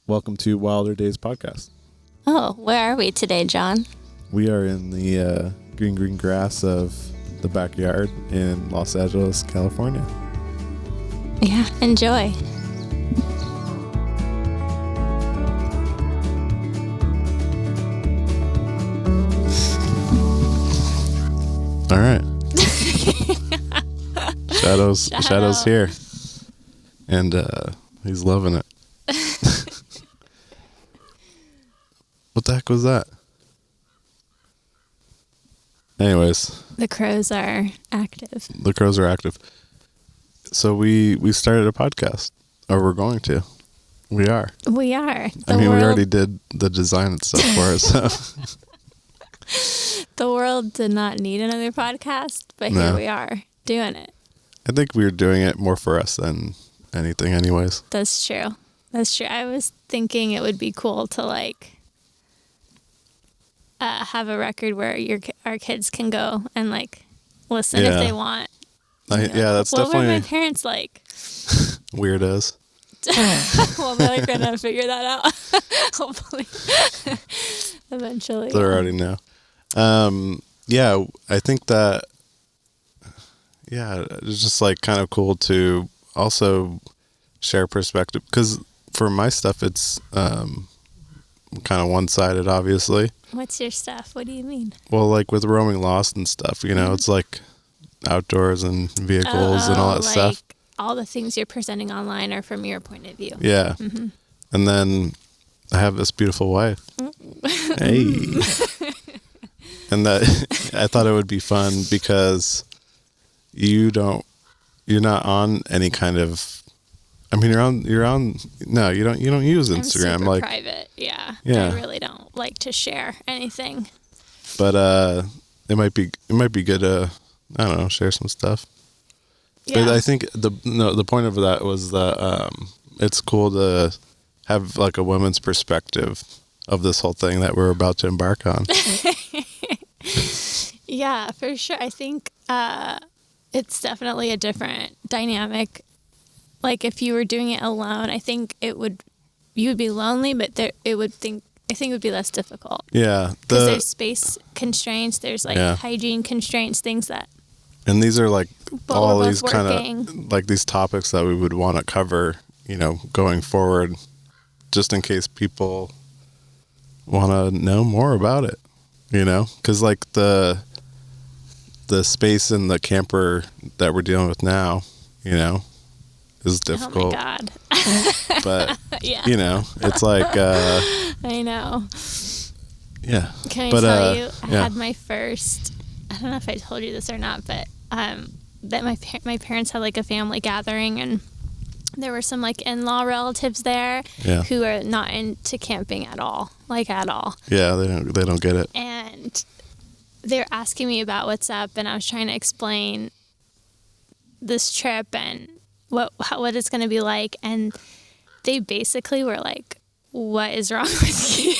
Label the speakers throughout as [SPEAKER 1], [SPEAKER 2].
[SPEAKER 1] Welcome to Wilder Days podcast.
[SPEAKER 2] Oh, where are we today, John?
[SPEAKER 1] We are in the green grass of the backyard in Los Angeles, California.
[SPEAKER 2] Yeah, enjoy.
[SPEAKER 1] All right. Shadow's here. And he's loving it. What the heck was that? Anyways.
[SPEAKER 2] The crows are active.
[SPEAKER 1] So we started a podcast. Or we're going to. We are.
[SPEAKER 2] We are.
[SPEAKER 1] We already did the design and stuff for it, so.
[SPEAKER 2] The world did not need another podcast, but here we are doing it.
[SPEAKER 1] I think we were doing it more for us than anything anyways.
[SPEAKER 2] That's true. I was thinking it would be cool to have a record where our kids can go and listen if they want.
[SPEAKER 1] That's
[SPEAKER 2] what
[SPEAKER 1] definitely.
[SPEAKER 2] What were my parents like?
[SPEAKER 1] Weirdos.
[SPEAKER 2] Well, they're gonna figure that out. Hopefully, eventually.
[SPEAKER 1] They already know. I think that. Yeah, it's just kind of cool to also share perspective because for my stuff it's kind of one-sided, obviously.
[SPEAKER 2] What's your stuff? What do you mean?
[SPEAKER 1] Well, with roaming lost and stuff, it's outdoors and vehicles and all that stuff.
[SPEAKER 2] All the things you're presenting online are from your point of view.
[SPEAKER 1] Yeah.
[SPEAKER 2] Mm-hmm.
[SPEAKER 1] And then I have this beautiful wife. Hey. And that I thought it would be fun because you're not on any kind of, you're on, no, you don't use Instagram.
[SPEAKER 2] I'm super private. Yeah. I really don't like to share anything.
[SPEAKER 1] But, it might be good to, I don't know, share some stuff. Yeah. But I think the point of that was that, it's cool to have a woman's perspective of this whole thing that we're about to embark on.
[SPEAKER 2] Yeah, for sure. I think, it's definitely a different dynamic. If you were doing it alone, I think you would be lonely, but I think it would be less difficult.
[SPEAKER 1] Yeah.
[SPEAKER 2] Because there's space constraints, there's hygiene constraints, things that.
[SPEAKER 1] And these are all these kind of these topics that we would want to cover, going forward, just in case people want to know more about it, because the space in the camper that we're dealing with now, is difficult.
[SPEAKER 2] Oh my God.
[SPEAKER 1] But,
[SPEAKER 2] yeah.
[SPEAKER 1] it's
[SPEAKER 2] I know.
[SPEAKER 1] Yeah.
[SPEAKER 2] Can I tell you, I had my first, I don't know if I told you this or not, but that my parents had a family gathering and there were some in-law relatives there who are not into camping at all, at all. Yeah,
[SPEAKER 1] they don't get it.
[SPEAKER 2] And they're asking me about what's up, and I was trying to explain this trip and what it's going to be like, and they basically were like, "What is wrong with you?"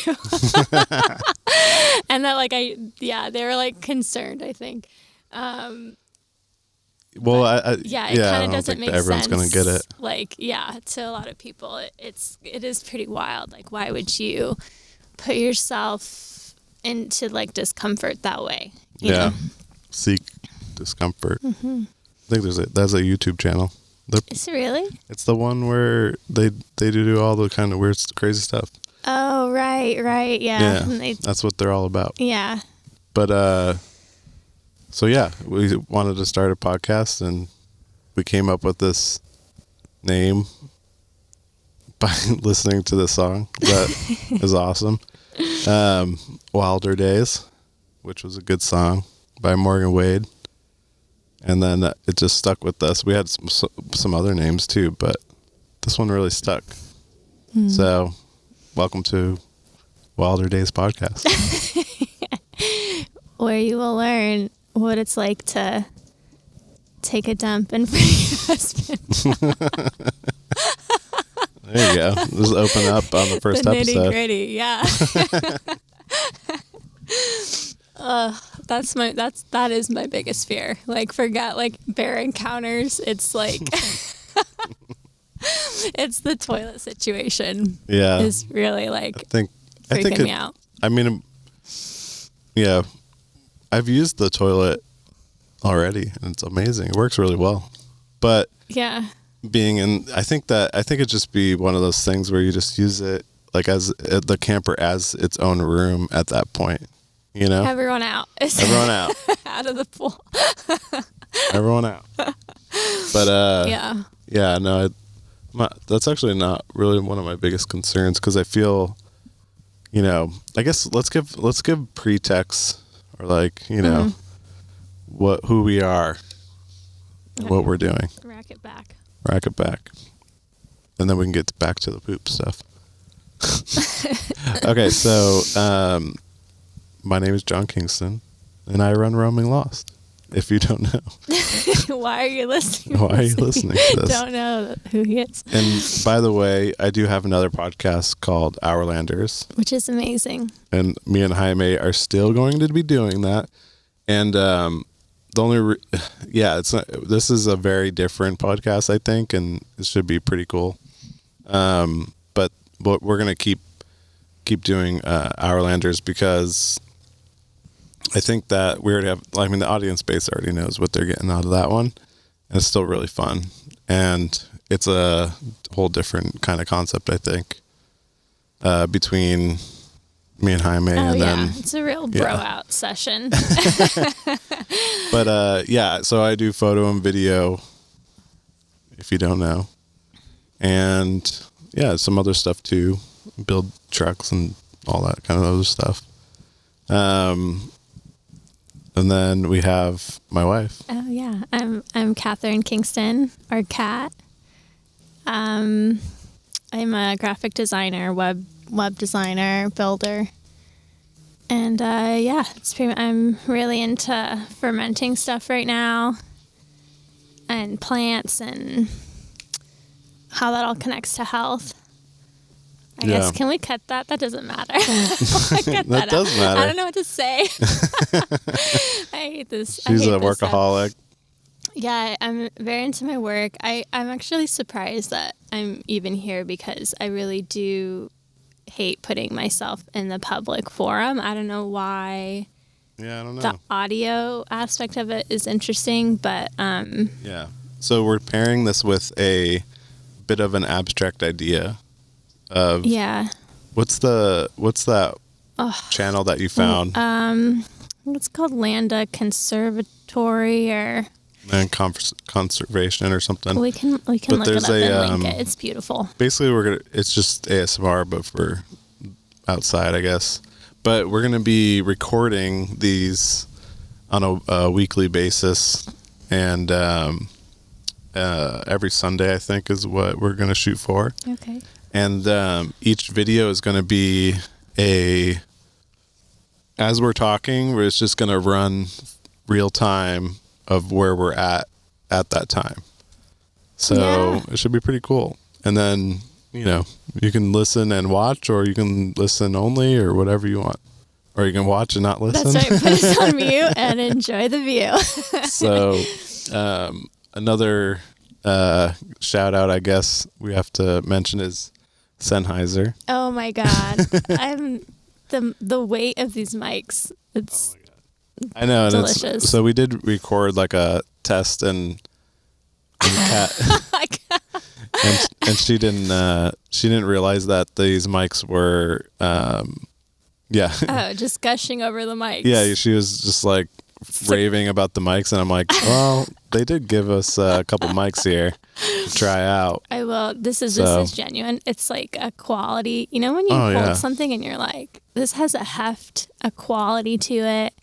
[SPEAKER 2] And that they were concerned, I think.
[SPEAKER 1] Well,
[SPEAKER 2] it kind of doesn't make
[SPEAKER 1] everyone's
[SPEAKER 2] sense.
[SPEAKER 1] Everyone's going to get
[SPEAKER 2] it. To a lot of people, it is pretty wild. Why would you put yourself into discomfort that way? You know?
[SPEAKER 1] Seek discomfort. Mm-hmm. I think that's a YouTube channel.
[SPEAKER 2] Is it really?
[SPEAKER 1] It's the one where they do all the kind of weird, crazy stuff.
[SPEAKER 2] Oh, right, yeah.
[SPEAKER 1] That's what they're all about.
[SPEAKER 2] Yeah.
[SPEAKER 1] But we wanted to start a podcast, and we came up with this name by listening to the song that is awesome. Wilder Days, which was a good song by Morgan Wade, and then it just stuck with us. We had some other names too, but this one really stuck. So welcome to Wilder Days podcast,
[SPEAKER 2] where you will learn what it's like to take a dump in front of your husband.
[SPEAKER 1] There you go. Just open up on the first episode.
[SPEAKER 2] Nitty-gritty, yeah. That is my biggest fear. Forget bear encounters. It's It's the toilet situation.
[SPEAKER 1] Yeah.
[SPEAKER 2] Is really like
[SPEAKER 1] I think
[SPEAKER 2] freaking me out.
[SPEAKER 1] I mean, yeah, I've used the toilet already and it's amazing. It works really well. But
[SPEAKER 2] yeah,
[SPEAKER 1] I think it'd just be one of those things where you just use it like as the camper as its own room at that point, you know?
[SPEAKER 2] everyone out.
[SPEAKER 1] Everyone out.
[SPEAKER 2] Out of the pool.
[SPEAKER 1] Everyone out. But yeah, no, that's actually not really one of my biggest concerns because I feel, you know, I guess let's give pretext or like, you know, who we are, and what we're doing.
[SPEAKER 2] Rack it back.
[SPEAKER 1] And then we can get back to the poop stuff. Okay, so my name is John Kingston, and I run Roaming Lost. If you don't know.
[SPEAKER 2] Why are you listening?
[SPEAKER 1] Why are you listening to this?
[SPEAKER 2] Don't know who he is.
[SPEAKER 1] And by the way, I do have another podcast called Hourlanders.
[SPEAKER 2] Which is amazing.
[SPEAKER 1] And me and Jaime are still going to be doing that. And the only, this is a very different podcast, I think, and it should be pretty cool. But we're going to keep doing Hourlanders because I think that we already have, I mean, the audience base already knows what they're getting out of that one. And it's still really fun. And it's a whole different kind of concept, I think, between me and Jaime. Then
[SPEAKER 2] it's a real bro out session.
[SPEAKER 1] But so I do photo and video, if you don't know. And some other stuff too. Build trucks and all that kind of other stuff. And then we have my wife.
[SPEAKER 2] Oh yeah, I'm Catherine Kingston, or Kat. I'm a graphic designer, web designer, builder, and I'm really into fermenting stuff right now, and plants, and how that all connects to health. I guess, can we cut that? That doesn't matter.
[SPEAKER 1] That does matter.
[SPEAKER 2] I don't know what to say. I hate this.
[SPEAKER 1] She's a workaholic.
[SPEAKER 2] Yeah, I'm very into my work. I'm actually surprised that I'm even here because I really do hate putting myself in the public forum. I don't know why.
[SPEAKER 1] Yeah, I don't know.
[SPEAKER 2] The audio aspect of it is interesting, but
[SPEAKER 1] yeah. So we're pairing this with a bit of an abstract idea. What's that channel that you found?
[SPEAKER 2] It's called Landa Conservatory or
[SPEAKER 1] Land Conservation or something.
[SPEAKER 2] We can look it up and link it. It's beautiful.
[SPEAKER 1] Basically, it's just ASMR, but for outside, I guess. But we're gonna be recording these on a weekly basis, and every Sunday, I think, is what we're gonna shoot for.
[SPEAKER 2] Okay.
[SPEAKER 1] And each video is going to be as we're talking, it's just going to run real time of where we're at that time. So it should be pretty cool. And then, you can listen and watch, or you can listen only, or whatever you want. Or you can watch and not listen.
[SPEAKER 2] That's right. Put us on mute and enjoy the view.
[SPEAKER 1] So another shout out, I guess, we have to mention is Sennheiser.
[SPEAKER 2] Oh my God. I'm the weight of these mics. It's
[SPEAKER 1] I know, and
[SPEAKER 2] delicious.
[SPEAKER 1] So we did record like a test and Kat and she didn't realize that these mics were
[SPEAKER 2] just gushing over the mics.
[SPEAKER 1] Yeah, she was just like raving about the mics, and I'm like, well, they did give us a couple mics here to try out.
[SPEAKER 2] I will. This is genuine. It's like a quality. You know when you hold something and you're like, this has a heft, a quality to it.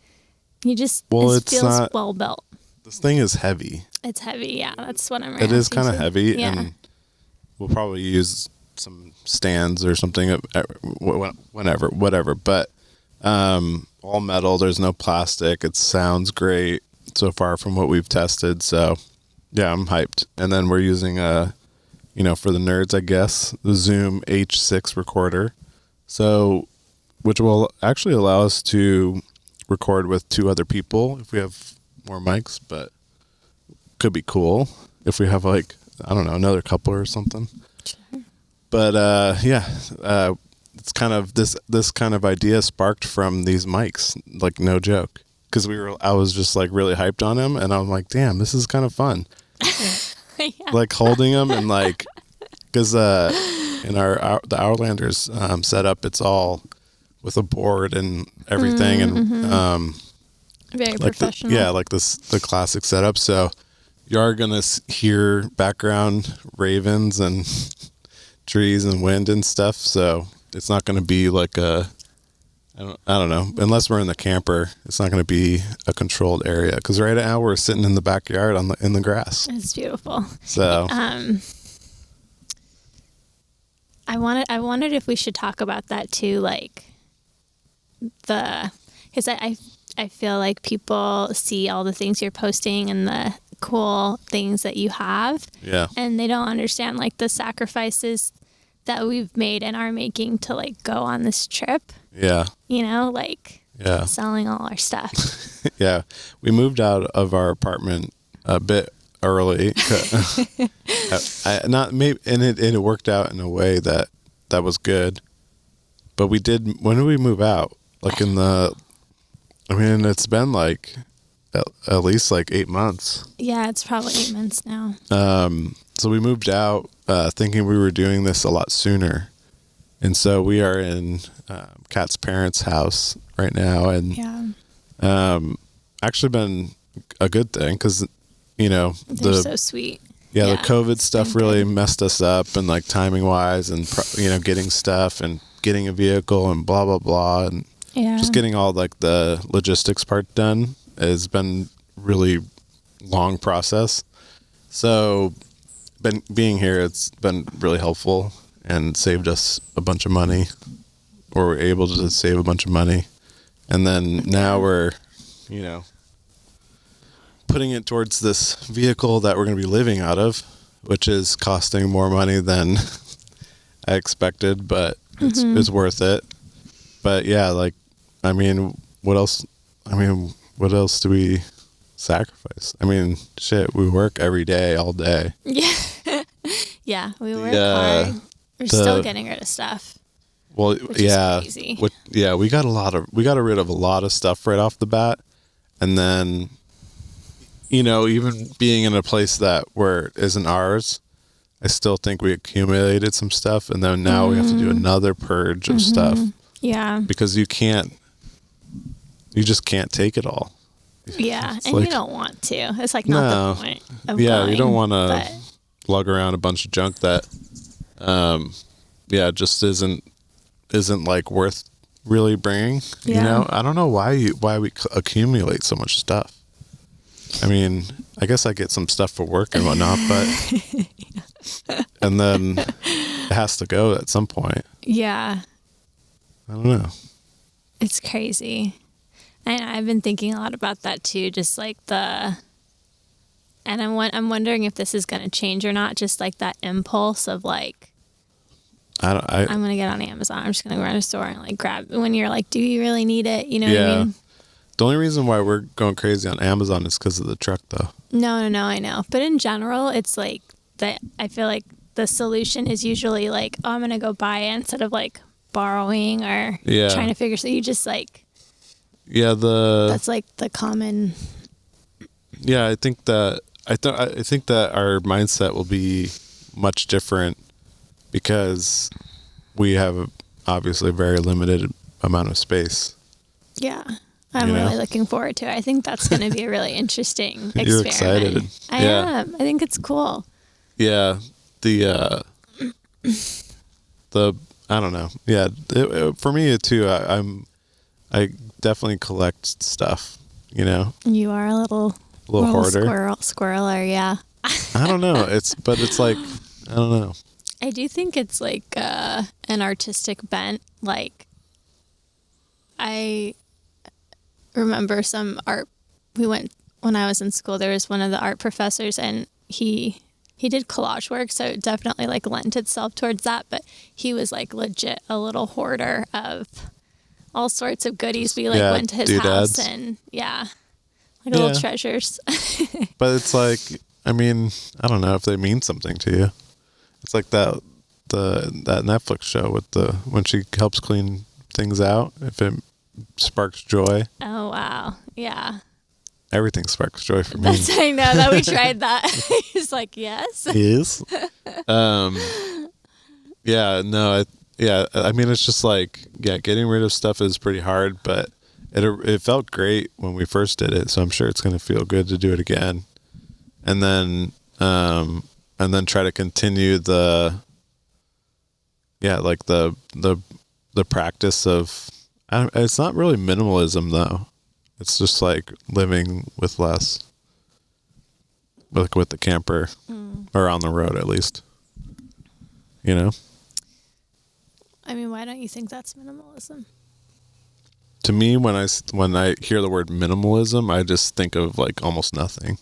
[SPEAKER 2] You just it feels well built.
[SPEAKER 1] This thing is heavy.
[SPEAKER 2] It's heavy. Yeah, that's what I'm.
[SPEAKER 1] It is kind of heavy, and we'll probably use some stands or something. Whatever. But all metal. There's no plastic. It sounds great so far from what we've tested. So yeah, I'm hyped. And then we're using for the nerds, I guess, the Zoom H6 recorder. So, which will actually allow us to record with 2 other people if we have more mics, but could be cool if we have like I don't know, another couple or something.
[SPEAKER 2] Sure.
[SPEAKER 1] But it's kind of this kind of idea sparked from these mics, like no joke, because I was just like really hyped on him, and I'm like, damn, this is kind of fun.
[SPEAKER 2] Yeah.
[SPEAKER 1] Like holding them and like, because in the Outlanders setup, it's all with a board and everything, and
[SPEAKER 2] very
[SPEAKER 1] like
[SPEAKER 2] professional.
[SPEAKER 1] like the classic setup. So you are gonna hear background ravens and trees and wind and stuff. So it's not gonna be like I don't know. Unless we're in the camper, it's not gonna be a controlled area. Because right now we're sitting in the backyard in the grass.
[SPEAKER 2] It's beautiful.
[SPEAKER 1] So
[SPEAKER 2] I wondered if we should talk about that too, like because I feel like people see all the things you're posting and the cool things that you have, and they don't understand like the sacrifices that we've made and are making to like go on this trip.
[SPEAKER 1] Yeah.
[SPEAKER 2] You know, like selling all our stuff.
[SPEAKER 1] Yeah, we moved out of our apartment a bit early. It worked out in a way that was good. But we did. When did we move out? Like it's been like at least like 8 months.
[SPEAKER 2] Yeah, it's probably 8 months now.
[SPEAKER 1] So we moved out thinking we were doing this a lot sooner, and so we are in Kat's parents' house right now, and actually been a good thing because
[SPEAKER 2] they're so sweet.
[SPEAKER 1] Yeah, the COVID stuff really messed us up, and like timing wise, and getting stuff and getting a vehicle and blah blah blah, and just getting all like the logistics part done has been really long process. So being here, it's been really helpful and saved us a bunch of money, or we're able to save a bunch of money. And then now we're, putting it towards this vehicle that we're going to be living out of, which is costing more money than I expected, but it's worth it. But yeah, like, what else do we sacrifice? Shit, we work every day, all day.
[SPEAKER 2] Yeah. Yeah, we work hard. We're still getting rid of stuff.
[SPEAKER 1] Well,
[SPEAKER 2] which is crazy.
[SPEAKER 1] We got rid of a lot of stuff right off the bat. And then, even being in a place where it isn't ours, I still think we accumulated some stuff. And then now we have to do another purge of stuff.
[SPEAKER 2] Yeah.
[SPEAKER 1] Because you just can't take it all.
[SPEAKER 2] Yeah, and you don't want to. It's like not the point of going,
[SPEAKER 1] you don't want to lug around a bunch of junk that, just isn't like worth really bringing.
[SPEAKER 2] Yeah.
[SPEAKER 1] I don't know why we accumulate so much stuff. I guess I get some stuff for work and whatnot, but and then it has to go at some point.
[SPEAKER 2] Yeah.
[SPEAKER 1] I don't know.
[SPEAKER 2] It's crazy. And I've been thinking a lot about that too, just like and I'm wondering if this is going to change or not, just like that impulse of like, I'm going to get on Amazon. I'm just going to go around a store and like grab when you're like, do you really need it? You know what I mean?
[SPEAKER 1] The only reason why we're going crazy on Amazon is because of the truck though.
[SPEAKER 2] No, I know. But in general, it's like that. I feel like the solution is usually like, oh, I'm going to go buy it instead of like borrowing or trying to figure. So you just like, that's like the common.
[SPEAKER 1] Yeah, I think that our mindset will be much different because we have obviously a very limited amount of space.
[SPEAKER 2] Yeah, I'm really looking forward to it. I think that's going to be a really interesting experiment.
[SPEAKER 1] You're excited.
[SPEAKER 2] I am. I think it's cool.
[SPEAKER 1] Yeah, the I don't know. Yeah, for me too. I definitely collect stuff.
[SPEAKER 2] You are a little
[SPEAKER 1] hoarder,
[SPEAKER 2] squirreler. Yeah.
[SPEAKER 1] I don't know. It's like I don't know.
[SPEAKER 2] I do think it's like an artistic bent. Like I remember some art. We went when I was in school. There was one of the art professors, and he did collage work, so it definitely like lent itself towards that. But he was like legit a little hoarder of all sorts of goodies. We like went to his house and like little treasures.
[SPEAKER 1] But it's like I mean, I don't know if they mean something to you. It's like that Netflix show with when she helps clean things out, if it sparks joy.
[SPEAKER 2] Oh, wow. Yeah.
[SPEAKER 1] Everything sparks joy for me.
[SPEAKER 2] I know that we tried that. He's like, yes.
[SPEAKER 1] Yes. Yeah, no, I mean, it's just like, getting rid of stuff is pretty hard, but it felt great when we first did it, so I'm sure it's going to feel good to do it again. And then try to continue the practice of, it's not really minimalism though. It's just like living with less, like with the camper or on the road at least, you know?
[SPEAKER 2] I mean, why don't you think that's minimalism?
[SPEAKER 1] To me, when I hear the word minimalism, I just think of like almost nothing.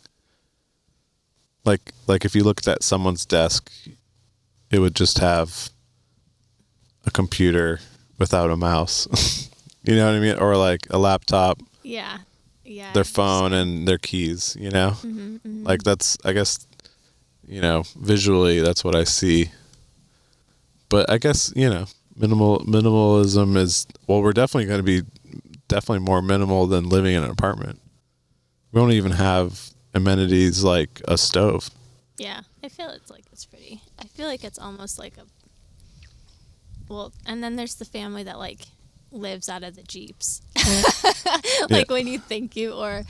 [SPEAKER 1] Like if you looked at someone's desk, it would just have a computer without a mouse. You know what I mean? Or like a laptop.
[SPEAKER 2] Yeah.
[SPEAKER 1] Their phone and their keys, you know?
[SPEAKER 2] Mm-hmm, mm-hmm.
[SPEAKER 1] Like that's, I guess, visually that's what I see. But I guess, minimalism is, well, we're definitely going to be more minimal than living in an apartment. We don't even have amenities like a stove.
[SPEAKER 2] Yeah, I feel like it's almost like and then there's the family that like lives out of the Jeeps. Like when you think or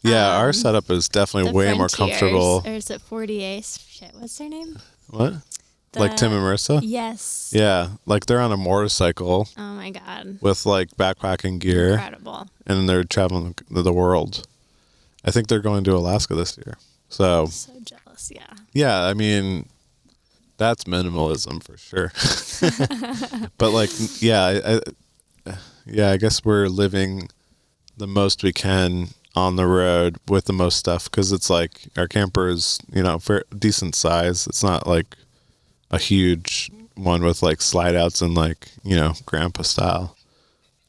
[SPEAKER 1] our setup is definitely way more comfortable.
[SPEAKER 2] Or is it 48? Shit, what's their name?
[SPEAKER 1] What? Like Tim and Marissa?
[SPEAKER 2] Yes.
[SPEAKER 1] Yeah, like they're on a motorcycle.
[SPEAKER 2] Oh my God.
[SPEAKER 1] With like backpacking gear.
[SPEAKER 2] Incredible.
[SPEAKER 1] And they're traveling the world. I think they're going to Alaska this year. So
[SPEAKER 2] jealous, yeah.
[SPEAKER 1] Yeah, I mean, that's minimalism for sure. But like, I guess we're living the most we can on the road with the most stuff, because it's like our camper is, decent size. It's not like a huge one with like slide outs and like, grandpa style.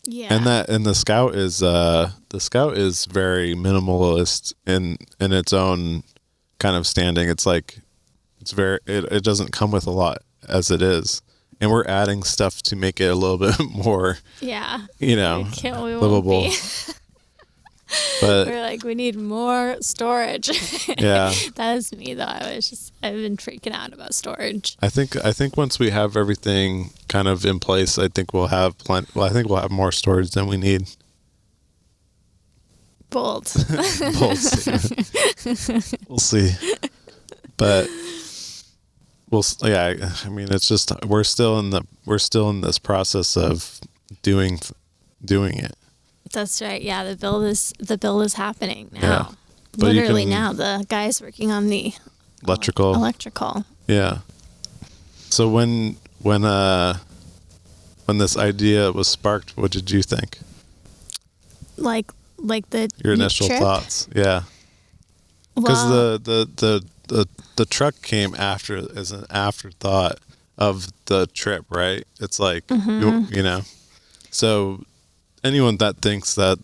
[SPEAKER 2] Yeah.
[SPEAKER 1] And the Scout is very minimalist in its own kind of standing. It's like it doesn't come with a lot as it is. And we're adding stuff to make it a little bit more livable. But
[SPEAKER 2] we're like, we need more storage.
[SPEAKER 1] Yeah.
[SPEAKER 2] That is me though. I've been freaking out about storage.
[SPEAKER 1] I think once we have everything kind of in place, I think we'll have I think we'll have more storage than we need.
[SPEAKER 2] Bold.
[SPEAKER 1] Bold. We'll see. But I mean, it's just we're still in this process of doing it.
[SPEAKER 2] That's right. Yeah, the build is happening now.
[SPEAKER 1] Yeah. But
[SPEAKER 2] literally now. The guy's working on the electrical.
[SPEAKER 1] Yeah. So when this idea was sparked, what did you think?
[SPEAKER 2] Like
[SPEAKER 1] your initial
[SPEAKER 2] trip?
[SPEAKER 1] Thoughts? Yeah. Because the truck came as an afterthought of the trip, right? It's like so anyone that thinks that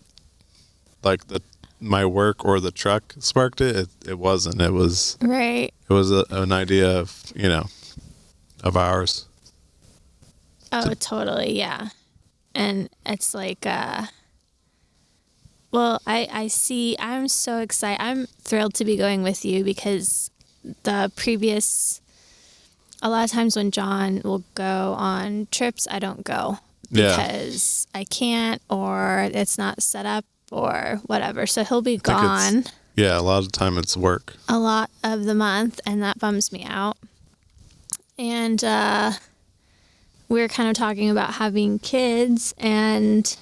[SPEAKER 1] like my work or the truck sparked it wasn't. It was
[SPEAKER 2] right.
[SPEAKER 1] It was an idea of of ours.
[SPEAKER 2] Oh, totally, yeah. And it's like well, I'm so excited. I'm thrilled to be going with you, because a lot of times when John will go on trips, I don't go because I can't, or it's not set up or whatever. So he'll be gone.
[SPEAKER 1] Yeah, a lot of the time it's work.
[SPEAKER 2] A lot of the month, and that bums me out. And we were kind of talking about having kids, and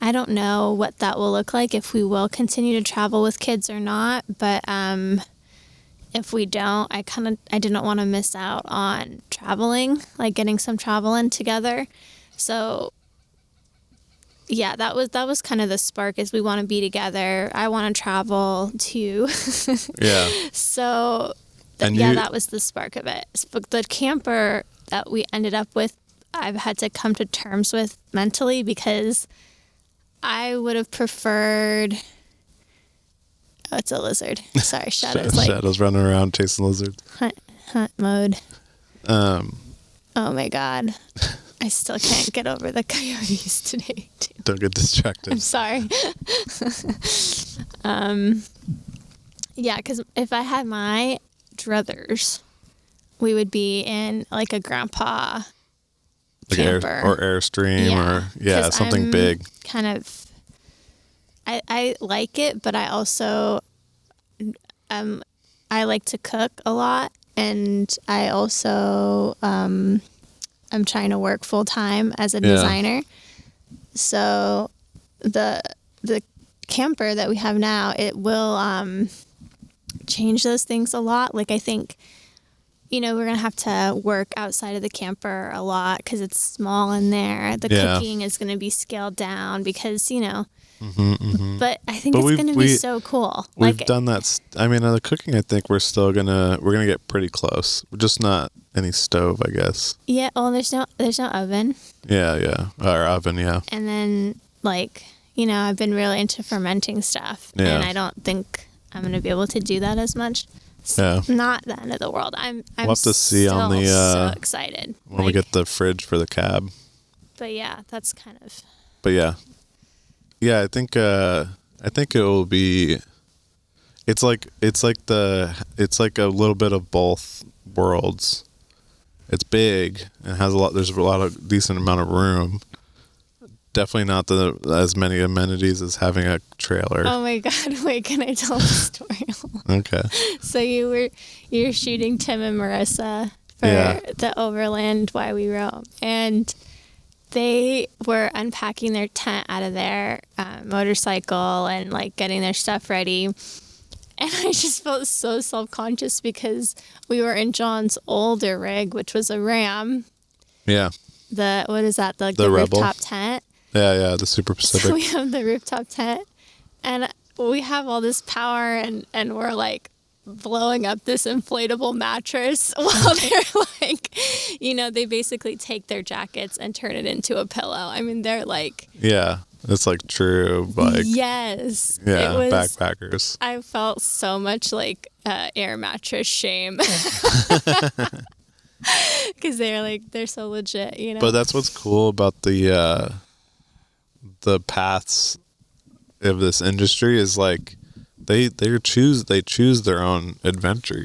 [SPEAKER 2] I don't know what that will look like, if we will continue to travel with kids or not. But if we don't, I didn't want to miss out on traveling, like getting some travel in together. So yeah, that was kind of the spark, is we want to be together. I want to travel too.
[SPEAKER 1] Yeah.
[SPEAKER 2] So that was the spark of it. The camper that we ended up with, I've had to come to terms with mentally, because I would have preferred Oh, it's a lizard. Sorry, Shadow's
[SPEAKER 1] Shadow's running around chasing lizards.
[SPEAKER 2] Hunt mode. Oh my God. I still can't get over the coyotes today, too.
[SPEAKER 1] Don't get distracted.
[SPEAKER 2] I'm sorry. Yeah, because if I had my druthers, we would be in like a grandpa camper.
[SPEAKER 1] Or Airstream or something big.
[SPEAKER 2] Kind of, I like it, but I also, I like to cook a lot, and I also, I'm trying to work full time as a designer. So the camper that we have now, it will change those things a lot. Like, I think, we're going to have to work outside of the camper a lot because it's small in there. The cooking is going to be scaled down because, but I think it's going to be so cool.
[SPEAKER 1] We've done that. I mean, the cooking, I think we're going to get pretty close. We're just not any stove, I guess.
[SPEAKER 2] Yeah. Well, there's no oven.
[SPEAKER 1] Yeah. Or oven. Yeah.
[SPEAKER 2] And then I've been really into fermenting stuff, and I don't think I'm going to be able to do that as much. It's not the end of the world. I'm
[SPEAKER 1] we'll have to see on the
[SPEAKER 2] so excited
[SPEAKER 1] when we get the fridge for the cab.
[SPEAKER 2] But yeah, that's kind of.
[SPEAKER 1] But yeah, I think it will be. It's like a little bit of both worlds. It's big and has there's a lot of decent amount of room. Definitely not as many amenities as having a trailer.
[SPEAKER 2] Oh my God! Wait, can I tell the story?
[SPEAKER 1] Okay.
[SPEAKER 2] So you're shooting Tim and Marissa for the Overland Why We Roam, and they were unpacking their tent out of their motorcycle and like getting their stuff ready. And I just felt so self-conscious because we were in John's older rig, which was a Ram. Yeah. What is that? The rooftop tent.
[SPEAKER 1] Yeah, the Super Pacific.
[SPEAKER 2] So we have the rooftop tent, and we have all this power, and we're like blowing up this inflatable mattress while they're like, they basically take their jackets and turn it into a pillow. I mean, they're like...
[SPEAKER 1] Yeah, it's like true, like...
[SPEAKER 2] Yes.
[SPEAKER 1] Yeah, backpackers.
[SPEAKER 2] I felt so much like air mattress shame. Because they're so legit,
[SPEAKER 1] But that's what's cool about the paths of this industry is like they choose their own adventure.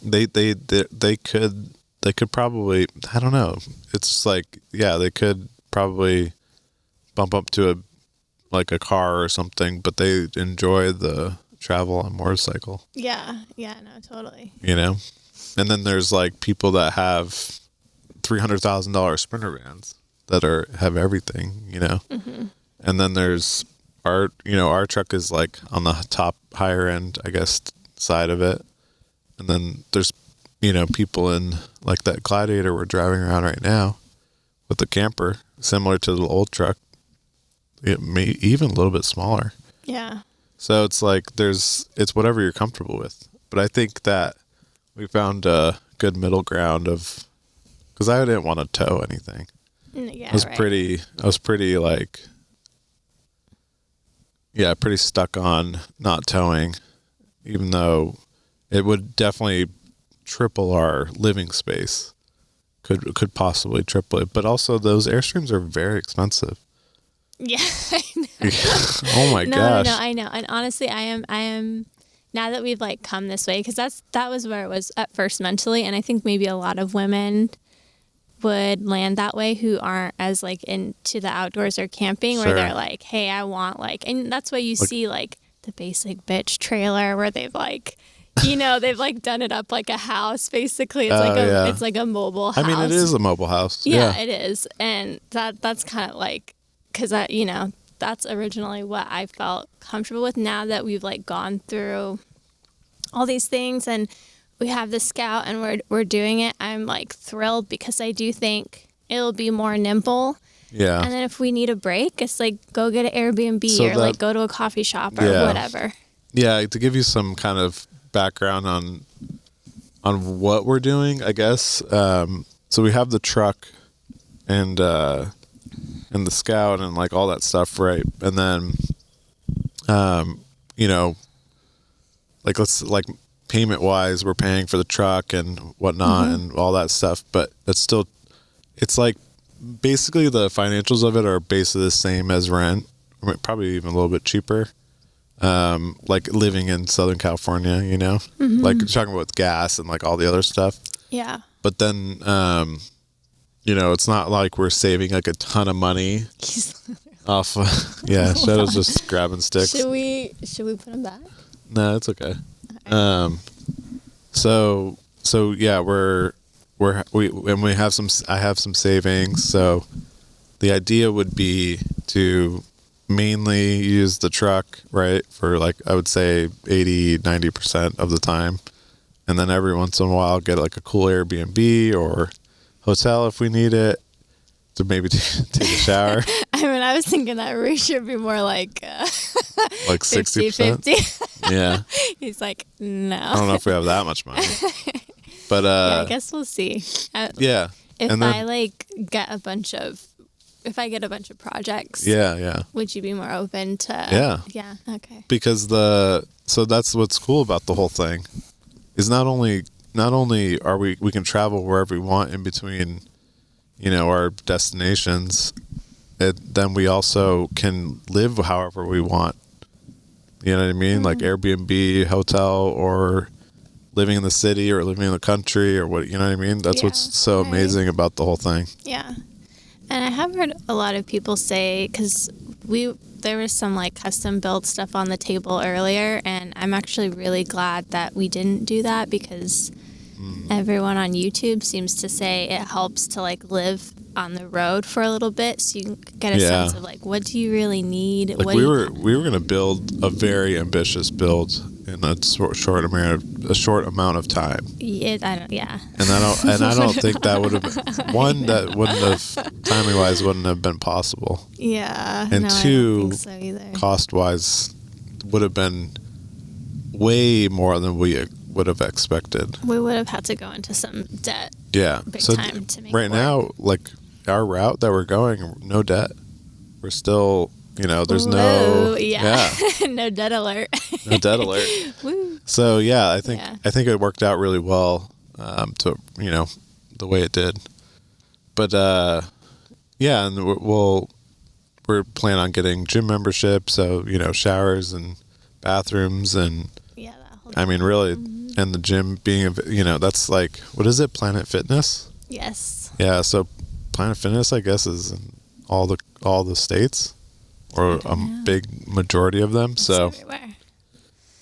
[SPEAKER 1] They could probably, I don't know, it's like they could probably bump up to a car or something, but they enjoy the travel on motorcycle.
[SPEAKER 2] Yeah, no, totally.
[SPEAKER 1] And then there's like people that have $300,000 Sprinter vans that have everything,
[SPEAKER 2] Mm-hmm.
[SPEAKER 1] And then there's our truck is like on the top higher end, I guess, side of it. And then there's, people in like that Gladiator we're driving around right now with the camper, similar to the old truck. It may even a little bit smaller.
[SPEAKER 2] Yeah.
[SPEAKER 1] So it's like it's whatever you're comfortable with. But I think that we found a good middle ground because I didn't want to tow anything.
[SPEAKER 2] Yeah,
[SPEAKER 1] I was pretty like, pretty stuck on not towing, even though it would definitely triple our living space. Could possibly triple it, but also those Airstreams are very expensive.
[SPEAKER 2] Yeah, I know.
[SPEAKER 1] Oh my gosh.
[SPEAKER 2] No, I know. And honestly, I am now that we've like come this way, because that was where it was at first mentally, and I think maybe a lot of women would land that way who aren't as like into the outdoors or camping, where they're like, hey, I want and that's why you see like the basic bitch trailer where they've like, they've like done it up like a house basically. It's it's like a mobile house.
[SPEAKER 1] I mean, it is a mobile house.
[SPEAKER 2] Yeah, it is. And that's kind of like, because that's originally what I felt comfortable with. Now that we've like gone through all these things and we have the Scout and we're doing it, I'm like thrilled because I do think it'll be more nimble. Yeah. And then if we need a break, it's like go get an Airbnb or like go to a coffee shop or whatever.
[SPEAKER 1] Yeah, to give you some kind of background on what we're doing, I guess. So we have the truck and the Scout and like all that stuff, right? And then you know, like payment wise, we're paying for the truck and whatnot and all that stuff, but it's like basically the financials of it are basically the same as rent, probably even a little bit cheaper. Like living in Southern California, you know, like you're talking about gas and like all the other stuff.
[SPEAKER 2] Yeah.
[SPEAKER 1] But then, you know, it's not like we're saving like a ton of money off. Shadow's just grabbing sticks.
[SPEAKER 2] Should we put him back?
[SPEAKER 1] No, it's okay. So yeah, we have I have some savings. So the idea would be to mainly use the truck, right, for like I would say 80-90% of the time, and then every once in a while get like a cool Airbnb or hotel if we need it to maybe take a shower.
[SPEAKER 2] I mean, I was thinking that ratio would be more like
[SPEAKER 1] 60%. Yeah.
[SPEAKER 2] He's like, no.
[SPEAKER 1] I don't know if we have that much money, but
[SPEAKER 2] yeah, I guess we'll see.
[SPEAKER 1] Yeah.
[SPEAKER 2] If I get a bunch of projects.
[SPEAKER 1] Yeah.
[SPEAKER 2] Would you be more open to?
[SPEAKER 1] Yeah.
[SPEAKER 2] Yeah. Okay.
[SPEAKER 1] Because so that's what's cool about the whole thing is not only are we can travel wherever we want in between, you know, our destinations, then we also can live however we want. You know what I mean? Like Airbnb, hotel, or living in the city or living in the country or what, you know what I mean? That's what's so amazing about the whole thing.
[SPEAKER 2] Yeah. And I have heard a lot of people say, because there was some like custom build stuff on the table earlier, and I'm actually really glad that we didn't do that because everyone on YouTube seems to say it helps to like live on the road for a little bit, so you can get a sense of like what do you really need.
[SPEAKER 1] Like we were going to build a very ambitious build in a short amount of time.
[SPEAKER 2] And I
[SPEAKER 1] don't think that would have timing wise wouldn't have been possible.
[SPEAKER 2] Yeah.
[SPEAKER 1] And
[SPEAKER 2] no,
[SPEAKER 1] two,
[SPEAKER 2] I don't think so either.
[SPEAKER 1] Cost wise would have been way more than we would have expected.
[SPEAKER 2] We would have had to go into some debt.
[SPEAKER 1] Yeah.
[SPEAKER 2] Big time to make
[SPEAKER 1] right now, like our route that we're going, no debt. We're still, you know, there's no
[SPEAKER 2] no debt alert.
[SPEAKER 1] No debt alert.
[SPEAKER 2] Woo.
[SPEAKER 1] So yeah, I think it worked out really well to, you know, the way it did. But yeah, and we're planning on getting gym membership, so you know, showers and bathrooms and I mean really and the gym being, you know, that's like, what is it, Planet Fitness?
[SPEAKER 2] Yes.
[SPEAKER 1] Yeah, so Planet Fitness I guess is in all the states or a big majority of them. It's so everywhere.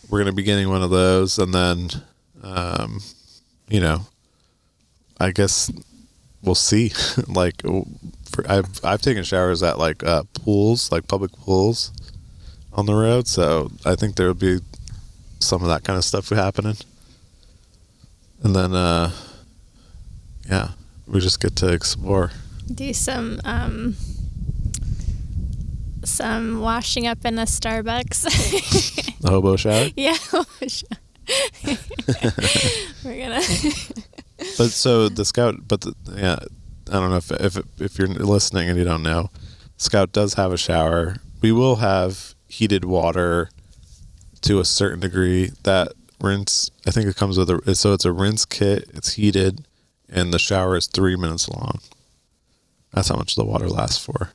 [SPEAKER 1] We're going to be getting one of those, and then you know, I guess we'll see. Like I've taken showers at like pools, like public pools on the road, so I think there will be some of that kind of stuff happening. And then yeah, we just get to explore.
[SPEAKER 2] Do some washing up in a Starbucks.
[SPEAKER 1] The hobo shower?
[SPEAKER 2] Yeah, hobo shower. We're gonna
[SPEAKER 1] But so the Scout, I don't know if you're listening and you don't know, Scout does have a shower. We will have heated water to a certain degree. That rinse, I think it comes with it's a rinse kit, it's heated, and the shower is 3 minutes long. That's how much the water lasts for.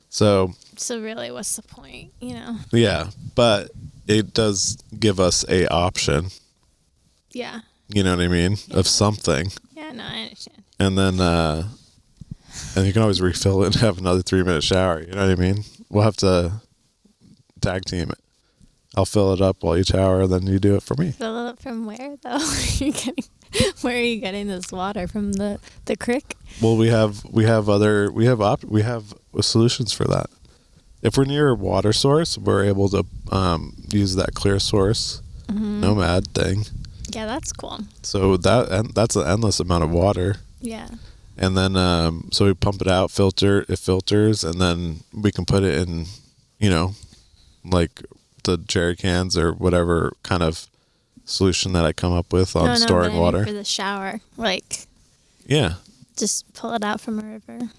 [SPEAKER 1] So
[SPEAKER 2] really, what's the point, you know?
[SPEAKER 1] Yeah, but it does give us a option.
[SPEAKER 2] Yeah.
[SPEAKER 1] You know what I mean? Yeah. Of something.
[SPEAKER 2] Yeah, no, I understand.
[SPEAKER 1] And then, and you can always refill it and have another 3-minute shower. You know what I mean? We'll have to tag team it. I'll fill it up while you shower, and then you do it for me.
[SPEAKER 2] Fill it up from where, though? Where are you getting this water from? The creek?
[SPEAKER 1] Well, we have solutions for that. If we're near a water source, we're able to use that clear source Nomad thing.
[SPEAKER 2] Yeah, that's cool.
[SPEAKER 1] So that's an endless amount of water.
[SPEAKER 2] Yeah.
[SPEAKER 1] And then so we pump it out, it filters, and then we can put it in, you know, like the jerry cans or whatever kind of solution that I come up with on storing water.
[SPEAKER 2] For the shower, like.
[SPEAKER 1] Yeah.
[SPEAKER 2] Just pull it out from a river.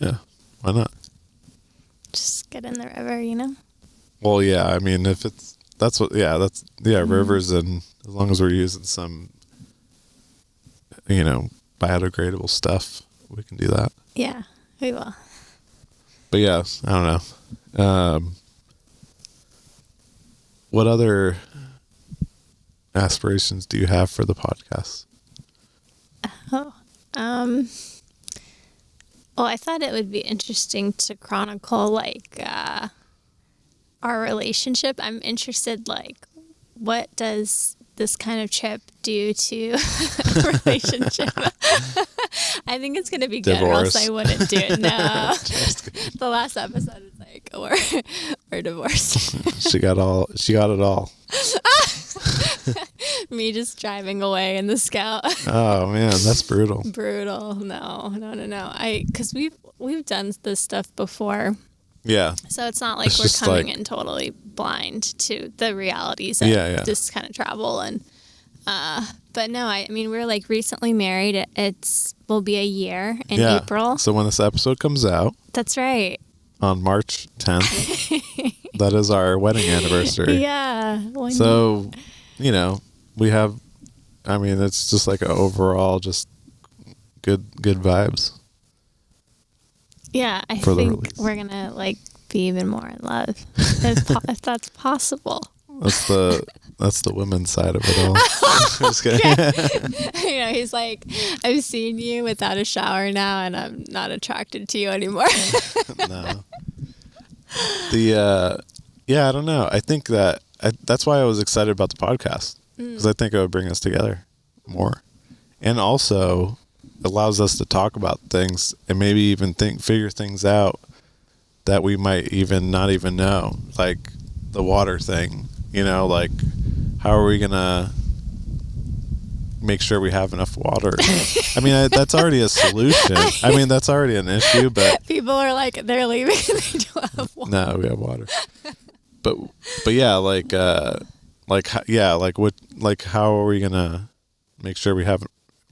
[SPEAKER 1] Yeah. Why not?
[SPEAKER 2] Just get in the river, you know?
[SPEAKER 1] Well, yeah. I mean, if that's that's rivers, and as long as we're using some, biodegradable stuff, we can do that.
[SPEAKER 2] Yeah, we will.
[SPEAKER 1] But yeah, I don't know. What other aspirations do you have for the podcast?
[SPEAKER 2] Well, I thought it would be interesting to chronicle like our relationship. I'm interested, like, what does this kind of trip do to a relationship? I think it's gonna be good, or else I wouldn't do it. No, the last episode is like we're divorced.
[SPEAKER 1] She got it all.
[SPEAKER 2] Me just driving away in the Scout.
[SPEAKER 1] Oh man, that's brutal.
[SPEAKER 2] Brutal. No. Because we've done this stuff before.
[SPEAKER 1] Yeah.
[SPEAKER 2] So it's not like we're coming in totally blind to the realities of this kind of travel. And but no, I mean, we're like recently married. Will be a year in April.
[SPEAKER 1] So when this episode comes out,
[SPEAKER 2] that's right,
[SPEAKER 1] on March 10th, that is our wedding anniversary.
[SPEAKER 2] Yeah.
[SPEAKER 1] So, we have, I mean, it's just like an overall just good vibes.
[SPEAKER 2] Yeah, I think we're gonna like be even more in love if that's possible.
[SPEAKER 1] That's the women's side of it all. Just kidding.
[SPEAKER 2] He's like, I've seen you without a shower now, and I'm not attracted to you anymore.
[SPEAKER 1] No. I don't know. I think that's why I was excited about the podcast, because I think it would bring us together more, and also allows us to talk about things and maybe even figure things out that we might even not even know, like the water thing. Like, how are we gonna make sure we have enough water? I mean, that's already a solution. I mean, that's already an issue, but
[SPEAKER 2] people are like, they're leaving and they don't have water.
[SPEAKER 1] No, we have water. But yeah, how are we gonna make sure we have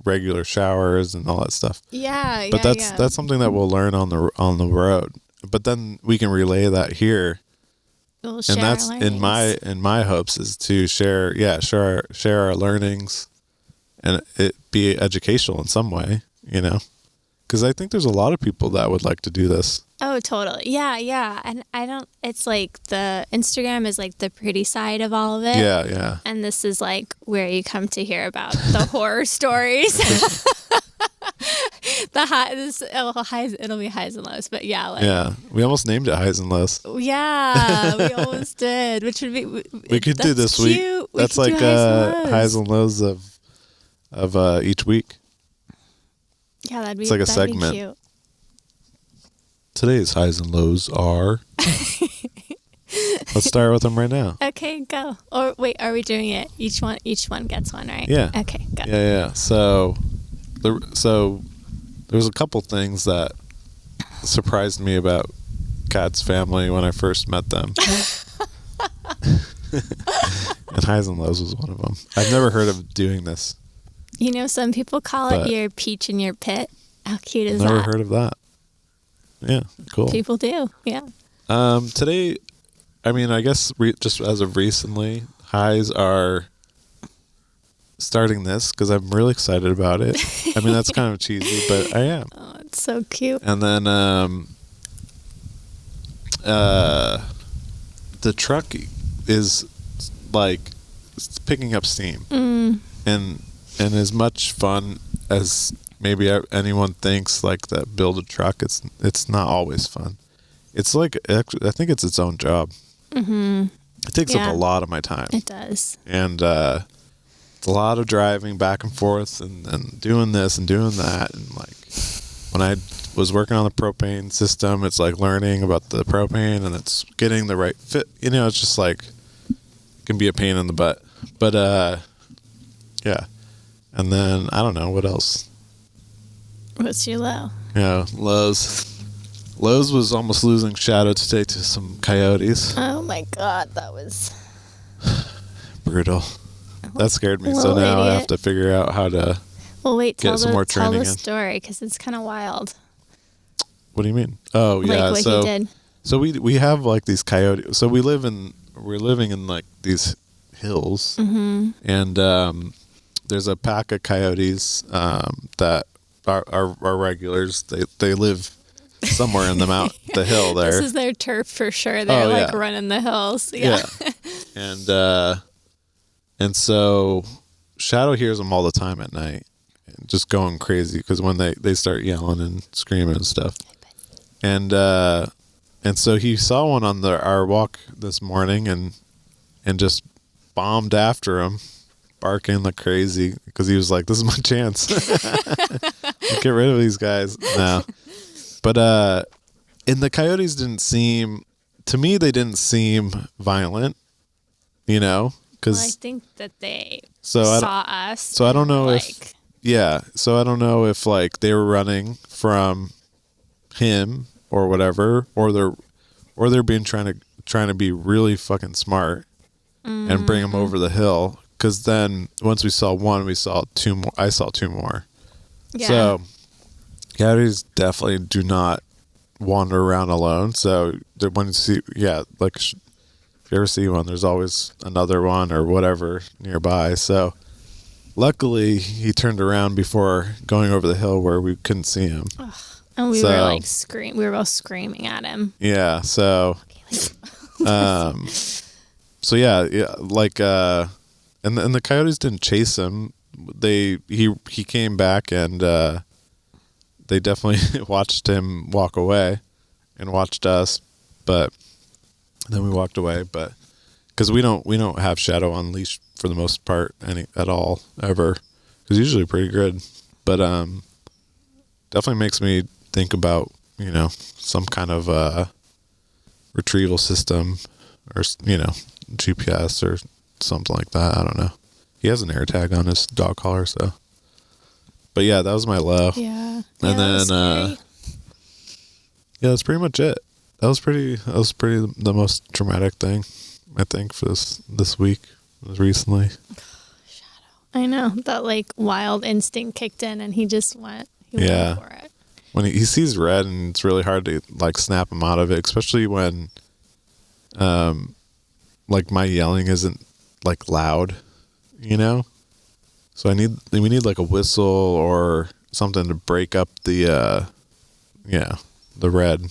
[SPEAKER 1] regular showers and all that stuff?
[SPEAKER 2] Yeah,
[SPEAKER 1] but that's something that we'll learn on the road. But then we can relay that here.
[SPEAKER 2] We'll
[SPEAKER 1] and that's in my hopes is to share our learnings, and it be educational in some way, because I think there's a lot of people that would like to do this.
[SPEAKER 2] Oh, totally. Yeah. And it's like the Instagram is like the pretty side of all of it.
[SPEAKER 1] Yeah.
[SPEAKER 2] And this is like where you come to hear about the horror stories. It'll be highs and lows, but yeah.
[SPEAKER 1] We almost named it Highs and Lows.
[SPEAKER 2] Yeah, we almost did, which would be.
[SPEAKER 1] We could do this week. That's like highs and lows of each week.
[SPEAKER 2] Yeah, that'd be.
[SPEAKER 1] It's like a segment.
[SPEAKER 2] Cute.
[SPEAKER 1] Today's highs and lows are. Let's start with them right now.
[SPEAKER 2] Okay, go. Or wait, are we doing it? Each one gets one, right?
[SPEAKER 1] Yeah.
[SPEAKER 2] Okay, go.
[SPEAKER 1] Yeah. So there was a couple things that surprised me about Kat's family when I first met them. And highs and lows was one of them. I've never heard of doing this.
[SPEAKER 2] Some people call it your peach in your pit. How cute is that?
[SPEAKER 1] Never heard of that. Yeah, cool.
[SPEAKER 2] People do, yeah.
[SPEAKER 1] Today, I mean, I guess just as of recently, highs are starting this because I'm really excited about it. I mean, that's kind of cheesy, but I am.
[SPEAKER 2] Oh, it's so cute.
[SPEAKER 1] And then the truck is like picking up steam, and as much fun as maybe anyone thinks, like that build a truck, it's not always fun. It's like, I think it's its own job. Mm-hmm. It takes up a lot of my time.
[SPEAKER 2] It does.
[SPEAKER 1] And it's a lot of driving back and forth and doing this and doing that. And like when I was working on the propane system, it's like learning about the propane and it's getting the right fit. It's just like, it can be a pain in the butt. But yeah. And then I don't know what else.
[SPEAKER 2] What's your low?
[SPEAKER 1] Yeah, lows. Lowe's was almost losing Shadow today to some coyotes.
[SPEAKER 2] Oh my God, that was
[SPEAKER 1] brutal. That scared me. So now I have to figure out how to get some more training in.
[SPEAKER 2] Tell the story, because it's kind of wild.
[SPEAKER 1] What do you mean? Oh yeah,
[SPEAKER 2] like what he did.
[SPEAKER 1] So we have like these coyotes. So we live in we're living in like these hills, and there's a pack of coyotes that are regulars. They live somewhere in the hill there.
[SPEAKER 2] This is their turf for sure. They're running the hills. Yeah.
[SPEAKER 1] And so Shadow hears them all the time at night, just going crazy because when they start yelling and screaming and stuff. And so he saw one on our walk this morning and just bombed after him, barking like crazy because he was like, "This is my chance. Get rid of these guys now." But and the coyotes didn't seem violent, you know, because
[SPEAKER 2] I think that they saw us.
[SPEAKER 1] So I don't know So I don't know if like they were running from him or whatever, or they're being trying to be really fucking smart and bring him over the hill. Because then once we saw one, we saw two more. I saw two more. Yeah. So coyotes definitely do not wander around alone. So when you see, like if you ever see one, there's always another one or whatever nearby. So luckily he turned around before going over the hill where we couldn't see him.
[SPEAKER 2] Ugh. And we were like we were both screaming at him.
[SPEAKER 1] Yeah. So, so yeah, like, and the coyotes didn't chase him. He came back and, they definitely watched him walk away and watched us, but then we walked away, but cause we don't have Shadow on leash for the most part at all ever. Cause usually pretty good, but, definitely makes me think about, you know, some kind of retrieval system or, you know, GPS or something like that. I don't know. He has an air tag on his dog collar, so. But yeah, that was my low.
[SPEAKER 2] Yeah.
[SPEAKER 1] And then that's pretty much it. That was pretty the most traumatic thing, I think, for this week, recently.
[SPEAKER 2] Shadow. I know. That like wild instinct kicked in and he went for it.
[SPEAKER 1] When he sees red, and it's really hard to like snap him out of it, especially when like my yelling isn't like loud, you know? So we need like a whistle or something to break up the red.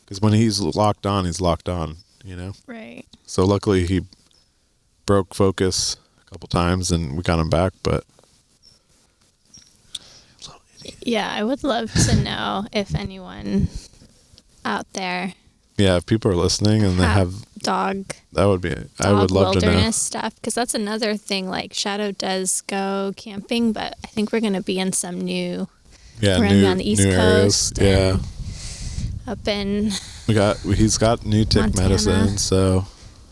[SPEAKER 1] Because when he's locked on, you know? Right. So luckily he broke focus a couple times and we got him back, but
[SPEAKER 2] yeah, I would love to know if anyone out there.
[SPEAKER 1] Yeah, if people are listening and they have
[SPEAKER 2] dog.
[SPEAKER 1] That would be. I would love to know.
[SPEAKER 2] Wilderness stuff, because that's another thing. Like Shadow does go camping, but I think we're going to be in some new. Yeah, we're on the East Coast.
[SPEAKER 1] Yeah.
[SPEAKER 2] Up in.
[SPEAKER 1] He's got new tick Montana. Medicine, so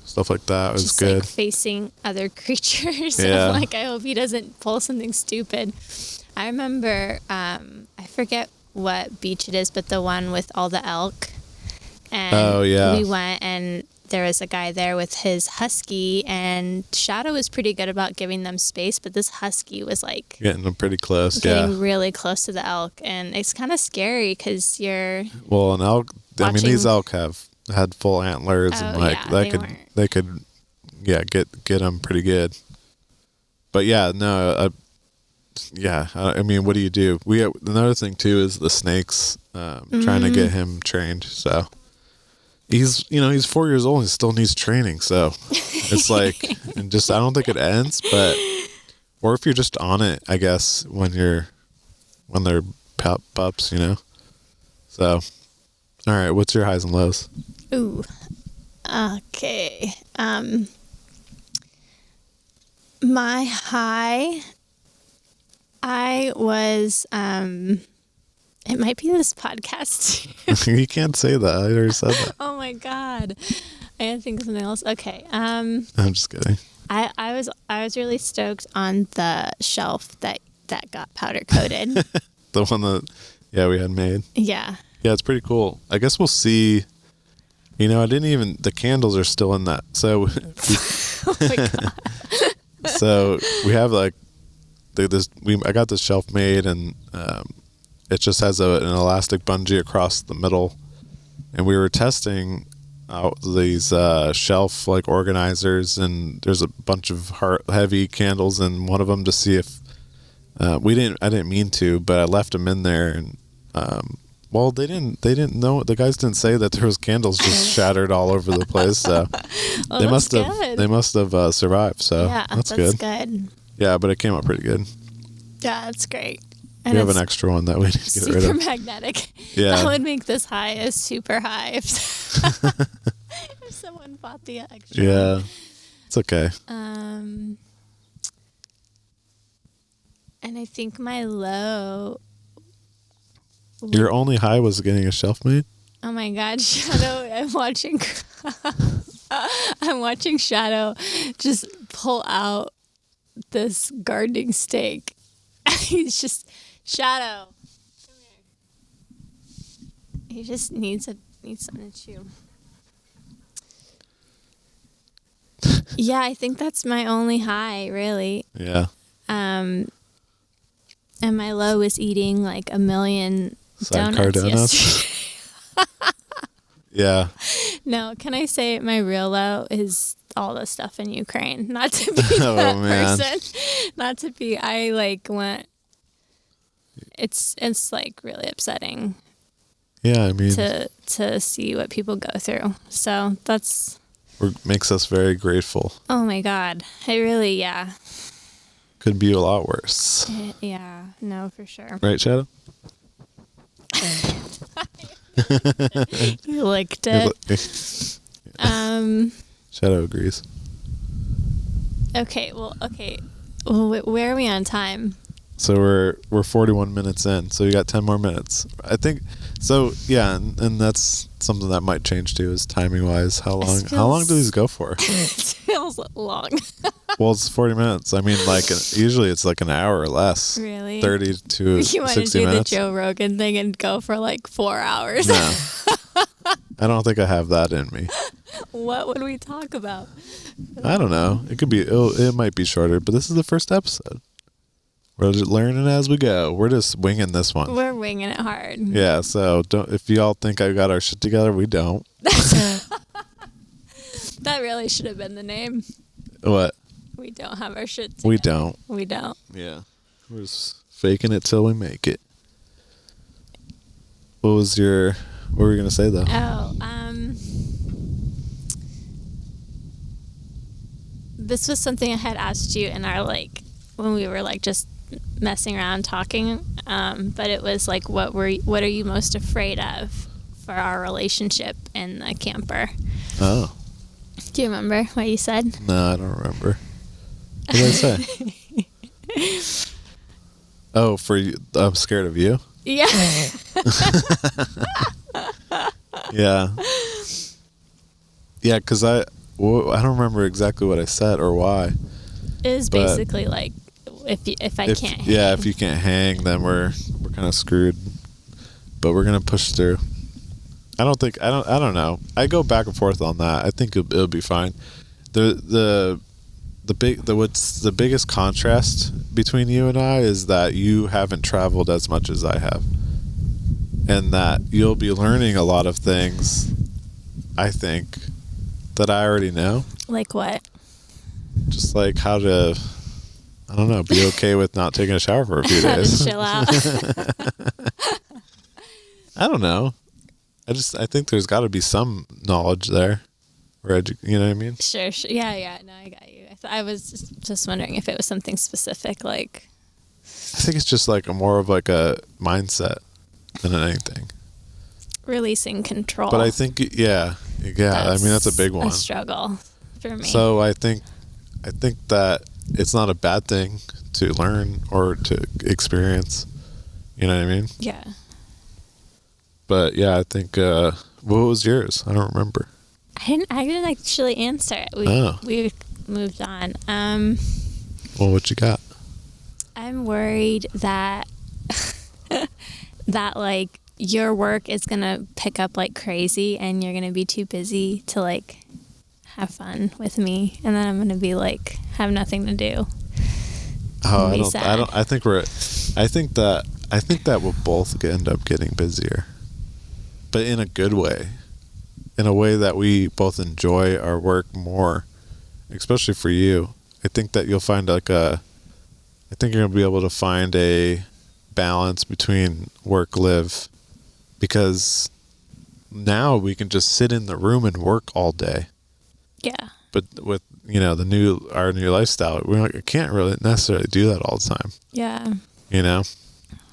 [SPEAKER 1] stuff like that was
[SPEAKER 2] just
[SPEAKER 1] good.
[SPEAKER 2] Like facing other creatures. Yeah. Like I hope he doesn't pull something stupid. I remember, I forget what beach it is, but the one with all the elk. And we went and there was a guy there with his husky, and Shadow was pretty good about giving them space, but this husky was like
[SPEAKER 1] getting them pretty close.
[SPEAKER 2] Getting really close to the elk, and it's kind of scary because you're
[SPEAKER 1] an elk. I mean, these elk had full antlers, and like they could get them pretty good. But yeah, no. I mean, what do you do? Another thing too is the snakes, trying to get him trained. So he's 4 years old and still needs training. So it's like, and just, I don't think it ends, or if you're just on it, I guess, when they're pups, you know? So, all right. What's your highs and lows?
[SPEAKER 2] Ooh. Okay. My high, I was, it might be this podcast.
[SPEAKER 1] You can't say that. I already said that.
[SPEAKER 2] Oh my God. I had to think of something else. Okay.
[SPEAKER 1] I'm just kidding.
[SPEAKER 2] I was really stoked on the shelf that got powder coated.
[SPEAKER 1] The one that, we had made.
[SPEAKER 2] Yeah.
[SPEAKER 1] Yeah, it's pretty cool. I guess we'll see. You know, the candles are still in that. So,
[SPEAKER 2] oh my God.
[SPEAKER 1] So we have like, I got this shelf made, and it just has an elastic bungee across the middle, and we were testing these shelf like organizers, and there's a bunch of heavy candles in one of them to see if I didn't mean to, but I left them in there, and well, they didn't know, the guys didn't say that there was candles just shattered all over the place, so
[SPEAKER 2] well,
[SPEAKER 1] they must have survived, so
[SPEAKER 2] yeah,
[SPEAKER 1] that's good. Yeah, but it came out pretty good.
[SPEAKER 2] Yeah, that's great.
[SPEAKER 1] And we have an extra one that we need to get rid of.
[SPEAKER 2] Super magnetic.
[SPEAKER 1] Yeah.
[SPEAKER 2] That would make this high a super high if someone bought the extra.
[SPEAKER 1] Yeah. It's okay.
[SPEAKER 2] And I think my low.
[SPEAKER 1] Your only high was getting a shelf made?
[SPEAKER 2] Oh my God, Shadow! I'm watching Shadow just pull out this gardening stake. He's just Shadow. Come here. He just needs something to chew. Yeah, I think that's my only high, really.
[SPEAKER 1] Yeah.
[SPEAKER 2] And my low is eating like 1 million
[SPEAKER 1] sidecar donuts. Yeah.
[SPEAKER 2] No, can I say my real low is all the stuff in Ukraine? Not to be that person. Not to be. I like went. It's like really upsetting.
[SPEAKER 1] Yeah, I mean
[SPEAKER 2] to see what people go through. So that's
[SPEAKER 1] makes us very grateful.
[SPEAKER 2] Oh my God, it really
[SPEAKER 1] could be a lot worse.
[SPEAKER 2] Yeah, no, for sure.
[SPEAKER 1] Right, Shadow?
[SPEAKER 2] You licked it.
[SPEAKER 1] Shadow agrees.
[SPEAKER 2] Okay. Well, where are we on time?
[SPEAKER 1] So we're 41 minutes in. So you got 10 more minutes. I think so. Yeah, and that's something that might change too, is timing wise. How long do these go for?
[SPEAKER 2] It feels long.
[SPEAKER 1] Well, it's 40 minutes. I mean, like usually it's like an hour or less.
[SPEAKER 2] Really?
[SPEAKER 1] 30 to 60 minutes.
[SPEAKER 2] You want to do the Joe Rogan thing and go for like 4 hours?
[SPEAKER 1] No. I don't think I have that in me.
[SPEAKER 2] What would we talk about?
[SPEAKER 1] I don't know. It might be shorter, but this is the first episode. We're just learning as we go. We're just winging this one.
[SPEAKER 2] We're winging it hard.
[SPEAKER 1] Yeah, so if y'all think I got our shit together, we don't.
[SPEAKER 2] That really should have been the name.
[SPEAKER 1] What?
[SPEAKER 2] We don't have our shit together.
[SPEAKER 1] We don't.
[SPEAKER 2] We don't.
[SPEAKER 1] Yeah. We're just faking it till we make it. What were you going to say, though?
[SPEAKER 2] Oh, this was something I had asked you in our, when we were, just messing around talking, but it was, what are you most afraid of for our relationship in the camper? Oh. Do you remember what you said?
[SPEAKER 1] No, I don't remember. What did I say? Oh, for you, I'm scared of you?
[SPEAKER 2] Yeah.
[SPEAKER 1] Yeah. Yeah, because I don't remember exactly what I said or why.
[SPEAKER 2] It was basically if I can't hang.
[SPEAKER 1] Yeah, if you can't hang, then we're kind of screwed. But we're gonna push through. I don't know. I go back and forth on that. I think it'll be fine. The biggest contrast between you and I is that you haven't traveled as much as I have, and that you'll be learning a lot of things, I think, that I already know. Like
[SPEAKER 2] what?
[SPEAKER 1] Just like how to, I don't know, be okay with not taking a shower for a few days.
[SPEAKER 2] How to chill out.
[SPEAKER 1] I don't know. I think there's got to be some knowledge there, or you know what I mean?
[SPEAKER 2] Sure. Yeah. No, I got you. I was just wondering if it was something specific, I
[SPEAKER 1] think it's just more of a mindset than anything.
[SPEAKER 2] Releasing control.
[SPEAKER 1] But I think, yeah. I mean, that's a big one.
[SPEAKER 2] A struggle for me.
[SPEAKER 1] So I think that it's not a bad thing to learn or to experience. You know what I mean?
[SPEAKER 2] Yeah.
[SPEAKER 1] But yeah, I think, what was yours? I don't remember.
[SPEAKER 2] I didn't actually answer it. We moved on.
[SPEAKER 1] Well, what you got?
[SPEAKER 2] I'm worried that your work is gonna pick up like crazy, and you're gonna be too busy to have fun with me, and then I'm gonna be have nothing to do.
[SPEAKER 1] Oh, I think that we'll both end up getting busier, but in a good way. in a way that we both enjoy our work more, especially for you. I think that you'll find I think you're going to be able to find a balance between work, live, because now we can just sit in the room and work all day.
[SPEAKER 2] Yeah.
[SPEAKER 1] But with, our new lifestyle, I can't really necessarily do that all the time.
[SPEAKER 2] Yeah.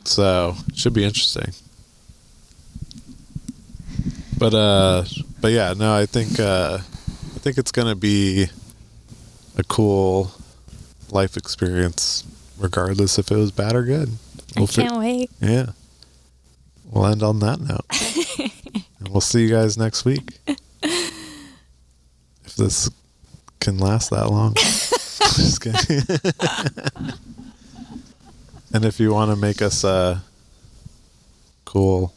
[SPEAKER 1] So it should be interesting. But yeah, no, I think it's going to be a cool life experience, regardless if it was bad or good.
[SPEAKER 2] I can't wait.
[SPEAKER 1] Yeah. We'll end on that note. And we'll see you guys next week. If this can last that long. Just kidding. And if you want to make us a cool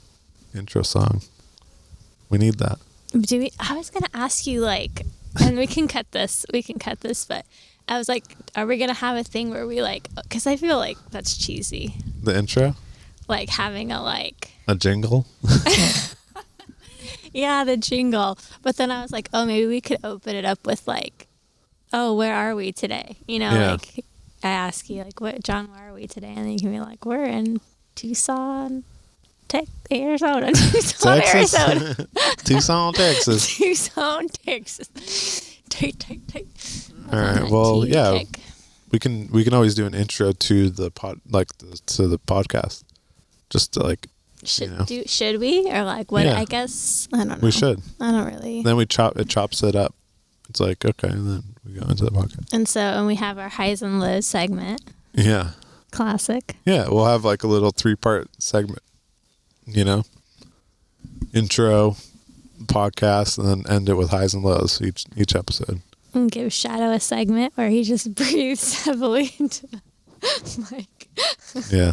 [SPEAKER 1] intro song, we need that.
[SPEAKER 2] I was going to ask you, and we can cut this, but I was like, are we going to have a thing where we because I feel like that's cheesy.
[SPEAKER 1] The intro?
[SPEAKER 2] Like having a
[SPEAKER 1] jingle?
[SPEAKER 2] Yeah, the jingle. But then I was like, oh, maybe we could open it up with oh, where are we today?
[SPEAKER 1] Yeah.
[SPEAKER 2] I ask you, John, where are we today? And then you can be like, we're in Tucson, Arizona. Tucson,
[SPEAKER 1] Texas?
[SPEAKER 2] Arizona.
[SPEAKER 1] Tucson, Texas.
[SPEAKER 2] Tucson, Texas. Take.
[SPEAKER 1] All right. Well, yeah. We can always do an intro to the to the podcast. Just to
[SPEAKER 2] should we? Or what? Yeah. I guess, I don't know.
[SPEAKER 1] We should.
[SPEAKER 2] I don't really.
[SPEAKER 1] Then it chops it up. It's okay, and then we go into the podcast.
[SPEAKER 2] And we have our highs and lows segment.
[SPEAKER 1] Yeah.
[SPEAKER 2] Classic.
[SPEAKER 1] Yeah, we'll have a little 3-part segment. Intro, podcast, and then end it with highs and lows each episode.
[SPEAKER 2] And give Shadow a segment where he just breathes heavily into the mic.
[SPEAKER 1] Yeah.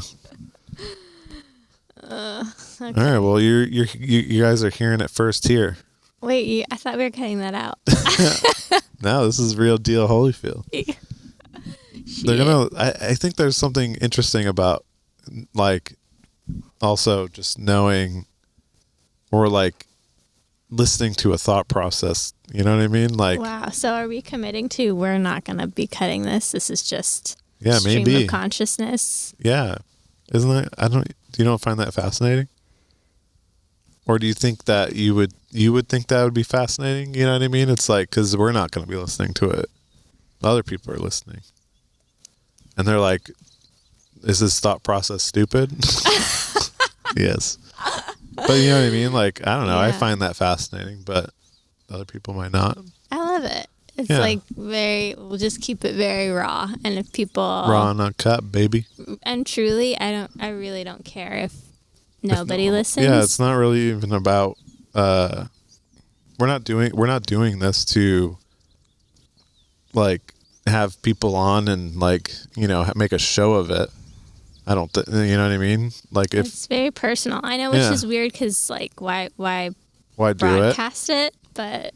[SPEAKER 2] Okay.
[SPEAKER 1] All right. Well, you guys are hearing it first here.
[SPEAKER 2] Wait, I thought we were cutting that out.
[SPEAKER 1] No, this is real deal Holyfield. They're gonna. I think there's something interesting about also just knowing or listening to a thought process. You know what I mean?
[SPEAKER 2] Wow. So are we committing to we're not gonna be cutting this? This is just stream
[SPEAKER 1] maybe
[SPEAKER 2] of consciousness.
[SPEAKER 1] Yeah, isn't it? You don't find that fascinating? Or do you think that you would think that would be fascinating? You know what I mean? It's because we're not going to be listening to it. Other people are listening. And they're like, is this thought process stupid? Yes. But you know what I mean? I don't know. Yeah. I find that fascinating, but other people might not.
[SPEAKER 2] I love it. It's we'll just keep it very raw. And if people...
[SPEAKER 1] Raw and uncut, baby.
[SPEAKER 2] And truly, I really don't care if nobody listens.
[SPEAKER 1] Yeah, it's not really even about... we're not doing this to have people on and make a show of it. I don't you know what I mean?
[SPEAKER 2] It's very personal. I know, which is weird because why broadcast it? But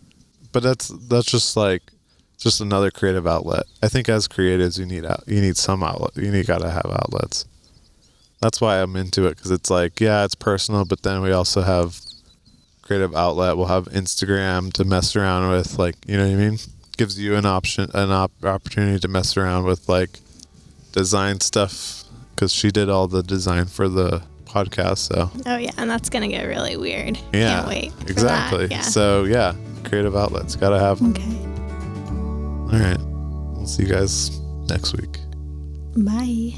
[SPEAKER 1] that's just another creative outlet. I think as creatives you need some outlet. Gotta have outlets. That's why I'm into it, because it's it's personal, but then we also have creative outlet. We'll have Instagram to mess around with, you know what I mean? Gives you an opportunity to mess around with design stuff, because she did all the design for the podcast. So
[SPEAKER 2] oh yeah, and that's gonna get really weird.
[SPEAKER 1] Yeah,
[SPEAKER 2] can't wait.
[SPEAKER 1] Exactly.
[SPEAKER 2] Yeah.
[SPEAKER 1] So yeah, creative outlets gotta have them.
[SPEAKER 2] Okay.
[SPEAKER 1] All right, we'll see you guys next week.
[SPEAKER 2] Bye.